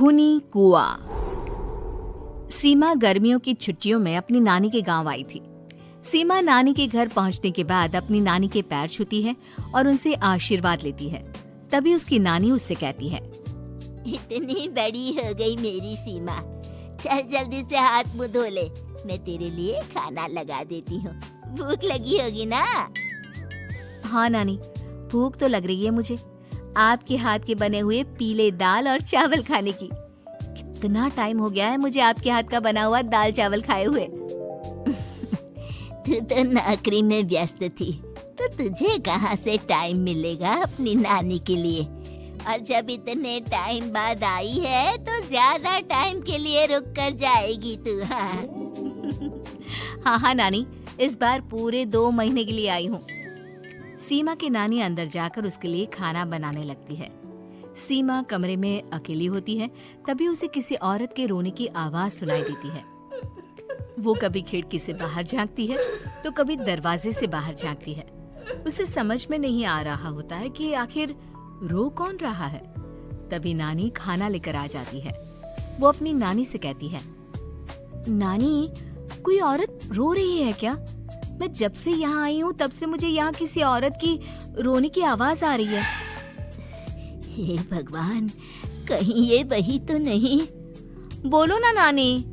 खूनी कुआं। सीमा गर्मियों की छुट्टियों में अपनी नानी के गांव आई थी। सीमा नानी के घर पहुंचने के बाद अपनी नानी के पैर छूती है और उनसे आशीर्वाद लेती है। तभी उसकी नानी उससे कहती है, इतनी बड़ी हो गई मेरी सीमा, चल जल्दी से हाथ मुंह धो ले, मैं तेरे लिए खाना लगा देती हूँ। भूख लगी होगी ना? हाँ नानी, भूख तो लग रही है मुझे, आपके हाथ के बने हुए पीले दाल और चावल खाने की। कितना टाइम हो गया है मुझे आपके हाथ का बना हुआ दाल चावल खाए हुए। तू तो नौकरी में व्यस्त थी, तो तुझे कहाँ से टाइम मिलेगा अपनी नानी के लिए? और जब इतने टाइम बाद आई है तो ज्यादा टाइम के लिए रुक कर जाएगी तू। हाँ नानी, इस बार पूरे 2 महीने के लिए आई हूँ। सीमा की नानी अंदर जाकर उसके लिए खाना बनाने लगती है। सीमा कमरे में अकेली होती है, तभी उसे किसी औरत के रोने की आवाज सुनाई देती है। वो कभी खिड़की से बाहर झांकती है तो कभी दरवाजे से बाहर झांकती है। उसे समझ में नहीं आ रहा होता है कि आखिर रो कौन रहा है। तभी नानी खाना लेकर आ जाती है। वो अपनी नानी से कहती है, नानी, कोई औरत रो रही है क्या? मैं जब से यहाँ आई हूँ तब से मुझे यहाँ किसी औरत की रोने की आवाज आ रही है। हे भगवान, कहीं ये वही तो नहीं? बोलो ना नानी।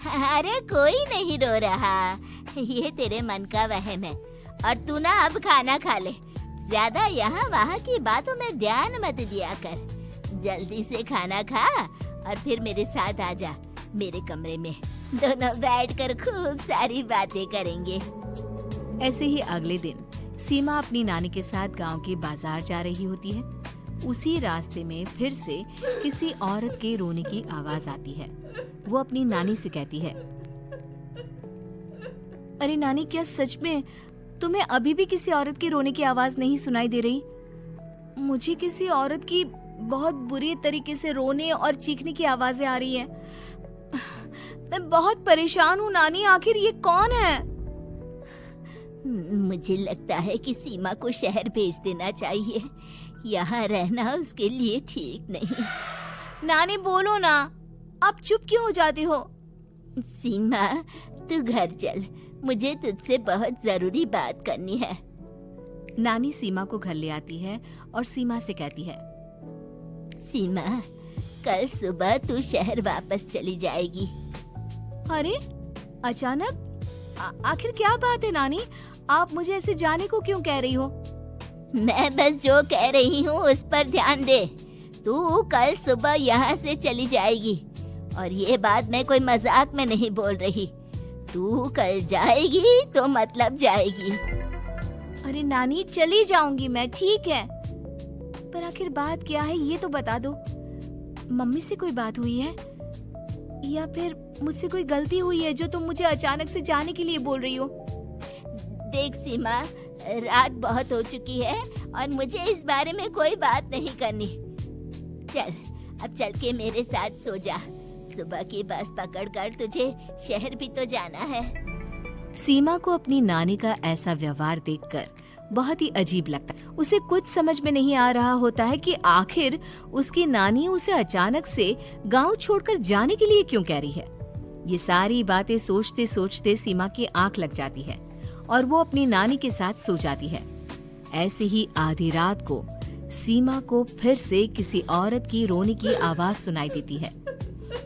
अरे कोई नहीं रो रहा, ये तेरे मन का वहम है। और तू ना अब खाना खा ले, ज्यादा यहाँ वहाँ की बातों में ध्यान मत दिया कर। जल्दी से खाना खा और फिर मेरे साथ आ जा मेरे कमरे में, दोनों बैठकर खूब सारी बातें करेंगे। ऐसे ही अगले दिन सीमा अपनी नानी के साथ गांव के बाजार जा रही होती है। उसी रास्ते में फिर से किसी औरत के रोने की आवाज आती है। वो अपनी नानी से कहती है, अरे नानी, क्या सच में तुम्हें अभी भी किसी औरत के रोने की आवाज नहीं सुनाई दे रही? मुझे किसी औरत की बहुत बुरी तरीके से रोने और चीखने की आवाजें आ रही है। मैं बहुत परेशान हूँ नानी, आखिर ये कौन है? मुझे लगता है कि सीमा को शहर भेज देना चाहिए, यहाँ रहना उसके लिए ठीक नहीं। नानी बोलो ना, आप चुप क्यों हो जाती हो? सीमा, तू घर चल, मुझे तुझसे बहुत जरूरी बात करनी है। नानी सीमा को घर ले आती है और सीमा से कहती है, सीमा, कल सुबह तू शहर वापस चली जाएगी। अरे अचानक? आखिर क्या बात है नानी, आप मुझे ऐसे जाने को क्यों कह रही हो? मैं बस जो कह रही हूँ उस पर ध्यान दे। तू कल सुबह यहाँ से चली जाएगी, और ये बात मैं कोई मजाक में नहीं बोल रही। तू कल जाएगी तो मतलब जाएगी। अरे नानी, चली जाऊंगी मैं, ठीक है, पर आखिर बात क्या है ये तो बता दो। मम्मी से कोई बात हुई है या फिर मुझसे कोई गलती हुई है जो तुम मुझे अचानक से जाने के लिए बोल रही हो? देख सीमा, रात बहुत हो चुकी है और मुझे इस बारे में कोई बात नहीं करनी। चल, अब चल के मेरे साथ सो जा। सुबह की बस पकड़कर तुझे शहर भी तो जाना है। सीमा को अपनी नानी का ऐसा व्यवहार देखकर बहुत ही अजीब लगता है। उसे कुछ समझ में नहीं आ रहा होता है कि आखिर उसकी नानी उसे अचानक से गांव छोड़कर जाने के लिए क्यों कह रही है। ये सारी बातें सोचते सोचते सीमा की आंख लग जाती है और वो अपनी नानी के साथ सो जाती है। ऐसे ही आधी रात को सीमा को फिर से किसी औरत की रोने की आवाज सुनाई देती है।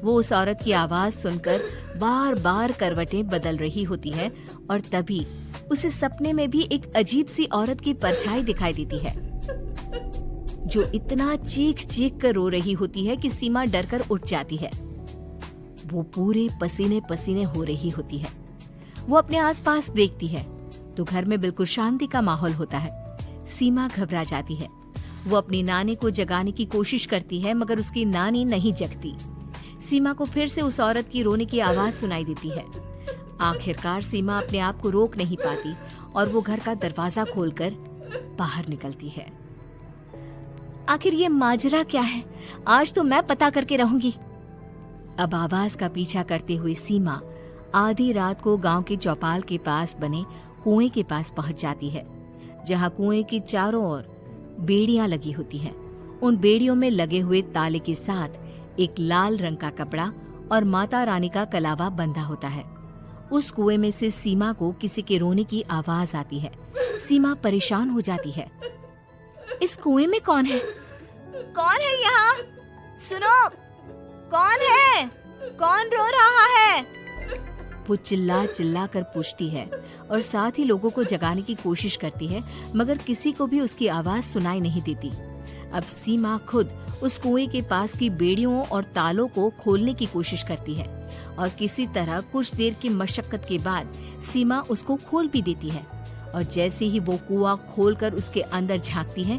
वो उस औरत की आवाज सुनकर बार बार करवटें बदल रही होती है और तभी उसे सपने में भी एक अजीब सी औरत की परछाई दिखाई देती है, जो इतना चीख चीख कर रो रही होती है कि सीमा डरकर उठ जाती है। वो पूरे पसीने पसीने हो रही होती है। वो अपने आसपास देखती है तो घर में बिल्कुल शांति का माहौल होता है। सीमा घबरा जाती है। वो अपनी नानी को जगाने की कोशिश करती है, मगर उसकी नानी नहीं जगती। सीमा को फिर से उस औरत की रोने की आवाज सुनाई देती है। आखिरकार सीमा अपने आप को रोक नहीं पाती और वो घर का दरवाजा खोलकर बाहर निकलती है। आखिर ये माजरा क्या है? आज तो मैं पता करके रहूंगी। अब आवाज का पीछा करते हुए सीमा आधी रात को गांव के चौपाल के पास बने कुएं के पास पहुंच जाती है, जहां कुएं की चारों ओर बेड़ियां लगी होती हैं। उन बेड़ियों में लगे हुए ताले के साथ एक लाल रंग का कपड़ा और माता रानी का कलावा बंधा होता है। उस कुएं में से सीमा को किसी के रोने की आवाज आती है। सीमा परेशान हो जाती है। इस कुएं में कौन है? कौन है यहाँ? सुनो, कौन है? कौन रो रहा है? वो चिल्ला चिल्ला कर पूछती है और साथ ही लोगों को जगाने की कोशिश करती है, मगर किसी को भी उसकी आवाज सुनाई नहीं देती। अब सीमा खुद उस कुएं के पास की बेड़ियों और तालों को खोलने की कोशिश करती है और किसी तरह कुछ देर की मशक्कत के बाद सीमा उसको खोल भी देती है। और जैसे ही वो कुआं खोलकर उसके अंदर झांकती है,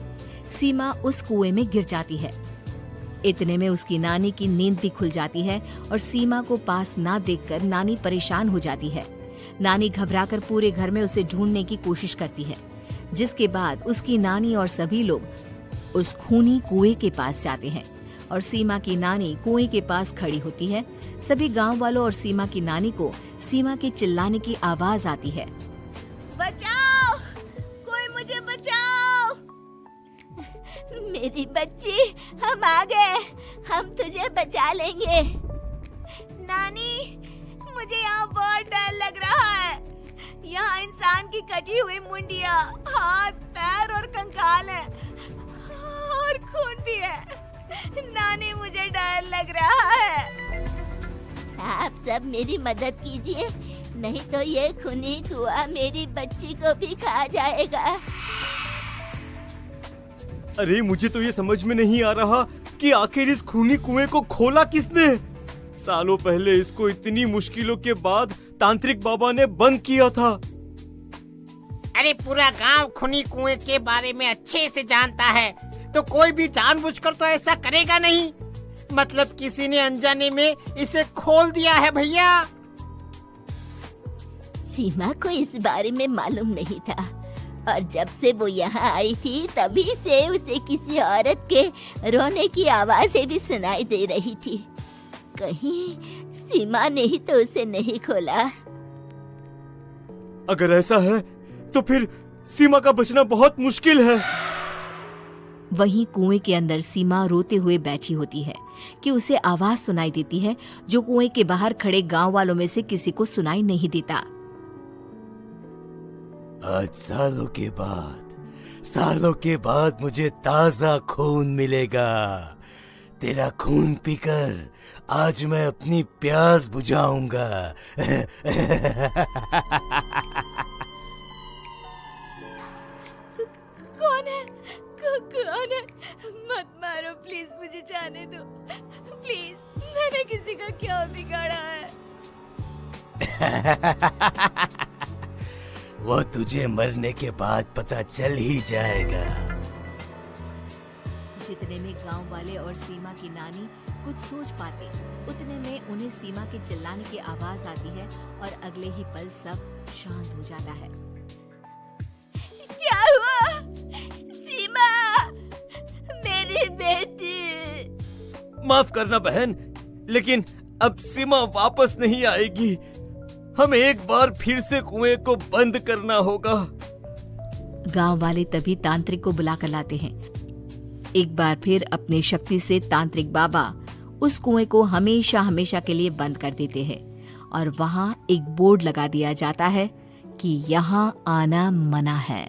सीमा उस कुएं में गिर जाती है। इतने में उसकी नानी की नींद भी खुल जाती है और सीमा को पास ना देखकर नानी परेशान हो जाती है। नानी घबराकर पूरे घर में उसे ढूंढने की कोशिश करती है, जिसके बाद उसकी नानी और सभी लोग उस खूनी कुएं के पास जाते हैं और सीमा की नानी कुएं के पास खड़ी होती है। सभी गांव वालों और सीमा की नानी को सीमा के चिल्लाने की आवाज आती है। बचाओ, कोई मुझे बचाओ। मेरी बच्ची, हम आ गए, हम तुझे बचा लेंगे। नानी, मुझे यहाँ बहुत डर लग रहा है। यहाँ इंसान की कटी हुई मुंडिया, हाथ, पैर और कंकाल है और खून भी है। नानी, मुझे डर लग रहा है। आप सब मेरी मदद कीजिए, नहीं तो ये खूनी कुआं मेरी बच्ची को भी खा जाएगा। अरे मुझे तो ये समझ में नहीं आ रहा कि आखिर इस खूनी कुएं को खोला किसने। सालों पहले इसको इतनी मुश्किलों के बाद तांत्रिक बाबा ने बंद किया था। अरे पूरा गांव खूनी कुएं के बारे में अच्छे से जानता है, तो कोई भी जानबूझकर तो ऐसा करेगा नहीं। मतलब किसी ने अनजाने में इसे खोल दिया है भैया। सीमा को इस बारे में मालूम नहीं था और जब से वो यहाँ आई थी तभी से उसे किसी औरत के रोने की आवाजें भी सुनाई दे रही थी। कहीं सीमा ने ही तो उसे नहीं खोला। अगर ऐसा है तो फिर सीमा का बचना बहुत मुश्किल है। वहीं कुएं के अंदर सीमा रोते हुए बैठी होती है कि उसे आवाज सुनाई देती है जो कुएं के बाहर खड़े गांव वालों में से किसी को सुनाई नहीं देता। आज सालों के बाद मुझे ताजा खून मिलेगा। तेरा खून पीकर आज मैं अपनी प्यास बुझाऊंगा। कौन है? कौन है? मत मारो प्लीज, मुझे जाने दो प्लीज। मैंने किसी का क्या बिगाड़ा है? वो तुझे मरने के बाद पता चल ही जाएगा। जितने में गांव वाले और सीमा की नानी कुछ सोच पाते, उतने में उन्हें सीमा के चिल्लाने की आवाज आती है और अगले ही पल सब शांत हो जाता है। क्या हुआ? सीमा, मेरी बेटी। माफ करना बहन, लेकिन अब सीमा वापस नहीं आएगी। हमें एक बार फिर से कुएं को बंद करना होगा। गांव वाले तभी तांत्रिक को बुला कर लाते हैं। एक बार फिर अपनी शक्ति से तांत्रिक बाबा उस कुएं को हमेशा हमेशा के लिए बंद कर देते हैं और वहां एक बोर्ड लगा दिया जाता है कि यहाँ आना मना है।